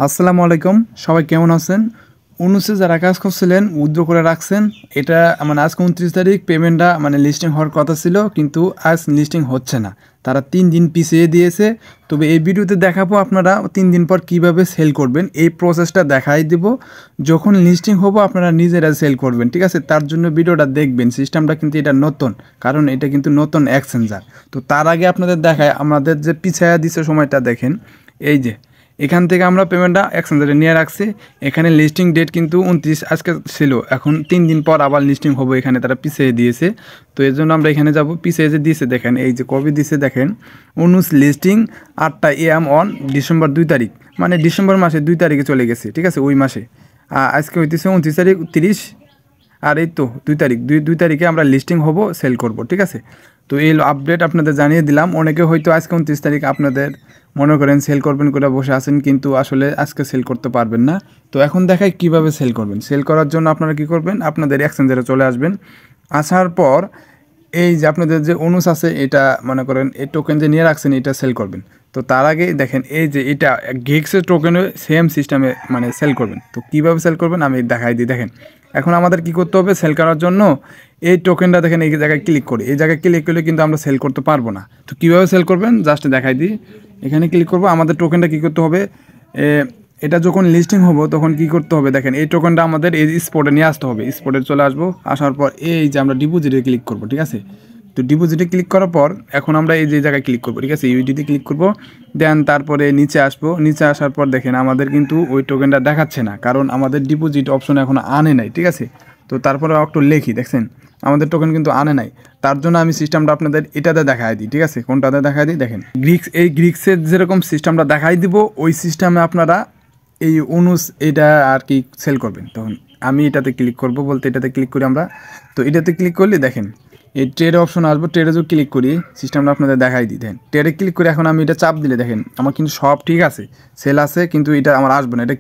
আসসালামু আলাইকুম, সবাই কেমন আছেন? 19-এ যারা কাজ করছিলেন উইথড্র করে রাখছেন, এটা মানে আজকে 29 তারিখ পেমেন্টটা মানে লিস্টিং হওয়ার কথা ছিল, কিন্তু আজ লিস্টিং হচ্ছে না। তারা 3 দিন পিছিয়ে দিয়েছে। তবে এই ভিডিওতে দেখাবো আপনারা 3 দিন পর কিভাবে সেল করবেন, এই প্রসেসটা দেখাই দিব। যখন লিস্টিং হবো আপনারা নিজেরা সেল করবেন, ঠিক আছে? তার জন্য ভিডিওটা দেখবেন। সিস্টেমটা কিন্তু এটা নতুন, কারণ এটা কিন্তু নতুন এক্সচেঞ্জার। তো তার আগে আপনাদের দেখায়, আমাদের যে পিছায়া দিছে সময়টা দেখেন। এই যে এখান থেকে আমরা পেমেন্টটা এক্সচেঞ্জারে নিয়ে রাখছি। এখানে লিস্টিং ডেট কিন্তু 29 আজকে ছিল, এখন 3 দিন পর আবার লিস্টিং হবে। এখানে তারা পিছিয়ে দিয়েছে, তো এর জন্য আমরা এখানে যাব। পিছিয়ে যে দিয়েছে দেখেন, এই যে কবে দিয়েছে দেখেন, 19 লিস্টিং 8টা AM অন ডিসেম্বর 2 তারিখ, মানে ডিসেম্বর মাসে 2 তারিখে চলে গেছে, ঠিক আছে? ওই মাসে আজকে হইতেছে 29 তারিখ, 30, আর এই তো 2 তারিখ, 2 তারিখে আমরা লিস্টিং হব, সেল করব, ঠিক আছে? তো এই আপডেট আপনাদের জানিয়ে দিলাম। অনেকে হয়তো আজকে 29 তারিখ আপনাদের মনে করেন সেল করবেন করে বসে আছেন, কিন্তু আসলে আজকে সেল করতে পারবেন না। তো এখন দেখাই কিভাবে সেল করবেন। সেল করার জন্য আপনারা কি করবেন, আপনাদের এক্সচেঞ্জারে চলে আসবেন। আসার পর এই যে আপনাদের যে অনুস আছে, এটা মনে করেন এই টোকেন যে নিয়ে রাখছেন, এটা সেল করবেন। তো তার আগে দেখেন, এই যে এটা গিক্সের টোকেনে সেম সিস্টেমে মানে সেল করবেন। তো কীভাবে সেল করবেন আমি দেখাই দিই। দেখেন এখন আমাদের কি করতে হবে সেল করার জন্য, এই টোকেনটা দেখেন এই জায়গায় ক্লিক করি। এই জায়গায় ক্লিক করলে কিন্তু আমরা সেল করতে পারবো না। তো কীভাবে সেল করবেন জাস্ট দেখাই দিই। এখানে ক্লিক করবো। আমাদের টোকেনটা কী করতে হবে, এটা যখন লিস্টিং হবো তখন কি করতে হবে দেখেন, এই টোকেনটা আমাদের এই স্পটে নিয়ে আসতে হবে। স্পটে চলে আসবো, আসার পর এই যে আমরা ডিপোজিটে ক্লিক করবো, ঠিক আছে? তো ডিপোজিটে ক্লিক করার পর এখন আমরা এই যে জায়গায় ক্লিক করবো, ঠিক আছে? ইউডিতে ক্লিক করবো, দেন তারপরে নিচে আসবো। নিচে আসার পর দেখেন আমাদের কিন্তু ওই টোকেনটা দেখাচ্ছে না, কারণ আমাদের ডিপোজিট অপশন এখন আনে নাই, ঠিক আছে? তো তারপরে একটু লেখি, দেখছেন আমাদের টোকেন কিন্তু আনে নাই। তার জন্য আমি সিস্টেমটা আপনাদের এটাতে দেখাই দিই, ঠিক আছে? কোনটাতে দেখাই দিই দেখেন, এই গ্রিক্সের যেরকম সিস্টেমটা দেখাই দিব, ওই সিস্টেমে আপনারা এই অনুস এটা আর কি সেল করবেন। তখন আমি এটাতে ক্লিক করব, বলতে এটাতে ক্লিক করি আমরা। তো এটাতে ক্লিক করলে দেখেন এই ট্রেড অপশন আসবো। ট্রেডে যদি ক্লিক করি, সিস্টেমটা আপনাদের দেখাই দিই। দেখেন ট্রেডে ক্লিক করে এখন আমি এটা চাপ দিলে দেখেন আমার কিন্তু সব ঠিক আছে, সেল আছে, কিন্তু এটা আমার আসবে না। এটা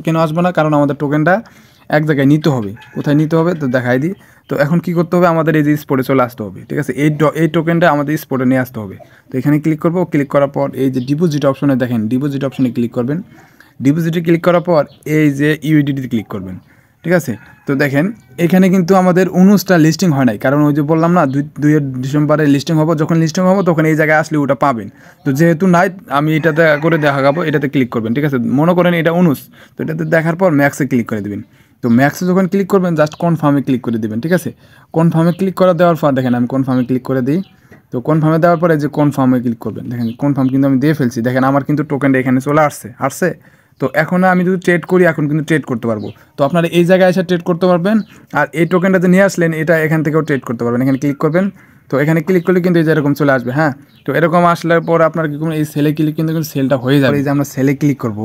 কেন আসবে না, কারণ আমাদের টোকেনটা এক জায়গায় নিতে হবে। কোথায় নিতে হবে তো দেখাই দিই। তো এখন কি করতে হবে, আমাদের এই যে স্পটে চলে আসতে হবে, ঠিক আছে? এই টোকেনটা আমাদের স্পটে নিয়ে আসতে হবে। তো এখানে ক্লিক করব। ক্লিক করার পর এই যে ডিপোজিট অপশনে দেখেন, ডিপোজিট অপশনে ক্লিক করবেন। ডিপোজিটে ক্লিক করার পর এই যে ইউডিটিতে ক্লিক করবেন, ঠিক আছে? তো দেখেন এখানে কিন্তু আমাদের 19টা লিস্টিং হয় নাই, কারণ ওই যে বললাম না 2 ডিসেম্বরে লিস্টিং হবো। যখন লিস্টিং হবো তখন এই জায়গায় আসলে ওটা পাবেন। তো যেহেতু নাই, আমি এটাতে করে দেখাবো। এটাতে ক্লিক করবেন, ঠিক আছে? মনে করেন এটা 19, তো এটাতে দেখার পর ম্যাক্সে ক্লিক করে দেবেন। তো ম্যাক্সে যখন ক্লিক করবেন জাস্ট কনফার্মে ক্লিক করে দেবেন, ঠিক আছে? কনফার্মে ক্লিক করে দেওয়ার পর দেখেন আমি কনফার্মে ক্লিক করে দিই। তো কনফার্মে দেওয়ার পরে যে কনফার্মে ক্লিক করবেন, দেখেন কনফার্ম কিন্তু আমি দিয়ে ফেলছি। দেখেন আমার কিন্তু টোকেনটা এখানে চলে আসছে। তো এখন আমি যদি ট্রেড করি, এখন কিন্তু ট্রেড করতে পারবো। তো আপনারা এই জায়গায় এসে ট্রেড করতে পারবেন। আর এই টোকেনটাতে নিয়ে আসলেন, এটা এখান থেকেও ট্রেড করতে পারবেন। এখানে ক্লিক করবেন। তো এখানে ক্লিক করলে কিন্তু এই যে এরকম চলে আসবে। হ্যাঁ, তো এরকম আসলে পর আপনার কি করবেন, এই সেলে ক্লিক কিন্তু সেলটা হয়ে যাবে। এই যে আমরা সেলে ক্লিক করব,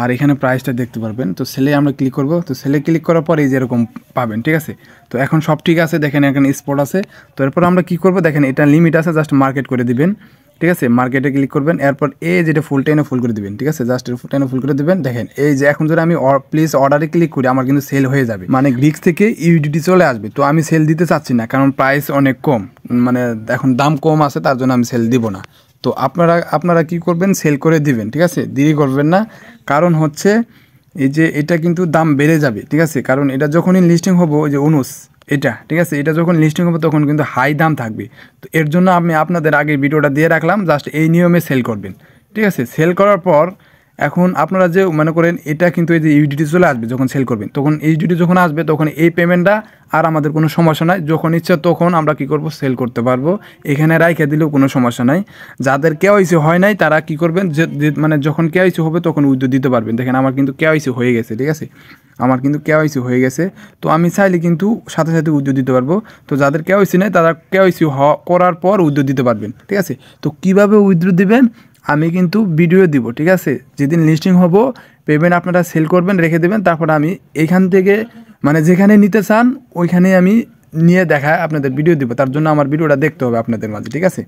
আর এখানে প্রাইসটা দেখতে পারবেন। তো সেলে আমরা ক্লিক করব। তো সেলে ক্লিক করার পর এই যে এরকম পাবেন, ঠিক আছে? তো এখন সব ঠিক আছে, দেখেন এখানে স্পট আছে। তো এরপর আমরা কি করব, দেখেন এটা লিমিট আছে, জাস্ট মার্কেট করে দিবেন, ঠিক আছে? মার্কেটে ক্লিক করবেন। এরপর এই যেটা ফুল টেনে ফুল করে দিবেন, ঠিক আছে? জাস্ট ফুল টেনে ফুল করে দিবেন। দেখেন এই যে এখন যদি আমি প্লিজ অর্ডারে ক্লিক করি, আমার কিন্তু সেল হয়ে যাবে, মানে গ্রিক্স থেকে ইউডিটি চলে আসবে। তো আমি সেল দিতে চাচ্ছি না, কারণ প্রাইস অনেক কম, মানে এখন দাম কম আছে, তার জন্য আমি সেল দিব না। তো আপনারা কি করবেন, সেল করে দিবেন, ঠিক আছে? দেরি করবেন না, কারণ হচ্ছে এই যে এটা কিন্তু দাম বেড়ে যাবে, ঠিক আছে? কারণ এটা যখনই লিস্টিং হবো, ওই যে 19 এটা, ঠিক আছে? এটা যখন লিস্টিং হবে তখন কিন্তু হাই দাম থাকবে। তো এর জন্য আমি আপনাদের আগে ভিডিওটা দিয়ে রাখলাম, জাস্ট এই নিয়মে সেল করবেন, ঠিক আছে? সেল করার পর এখন আপনারা যে মনে করেন এটা কিন্তু এই যে ইউডিটি চলে আসবে যখন সেল করবেন, তখন ইউডিটি যখন আসবে তখন এই পেমেন্টটা আর আমাদের কোনো সমস্যা নাই। যখন ইচ্ছা তখন আমরা কি করব, সেল করতে পারবো। এখানে রাইখে দিলেও কোনো সমস্যা নাই। যাদের কেওয়াইসি হয় নাই তারা কি করবেন, যে মানে যখন কেওয়াইসি হবে তখন উইথড্র দিতে পারবেন। দেখেন আমার কিন্তু কেওয়াইসি হয়ে গেছে, ঠিক আছে? আমার কিন্তু কেওয়াইসি হয়ে গেছে। তো আমি চাইলে কিন্তু সাথে সাথে উইথড্র দিতে পারবো। তো যাদের কেওয়াইসি নেই তারা কেওয়াইসি করার পর উইথড্র দিতে পারবেন, ঠিক আছে? তো কীভাবে উইথড্র দিবেন আমি কিন্তু ভিডিও দিব, ঠিক আছে? যেদিন লিস্টিং হবো পেমেন্ট আপনারা সেল করবেন, রেখে দেবেন। তারপর আমি এইখান থেকে মানে যেখানে নিতে চান ওইখানে আমি নিয়ে আপনাদের ভিডিও দিব। তার জন্য আমার ভিডিওটা দেখতে হবে আপনাদের মাঝে, ঠিক আছে?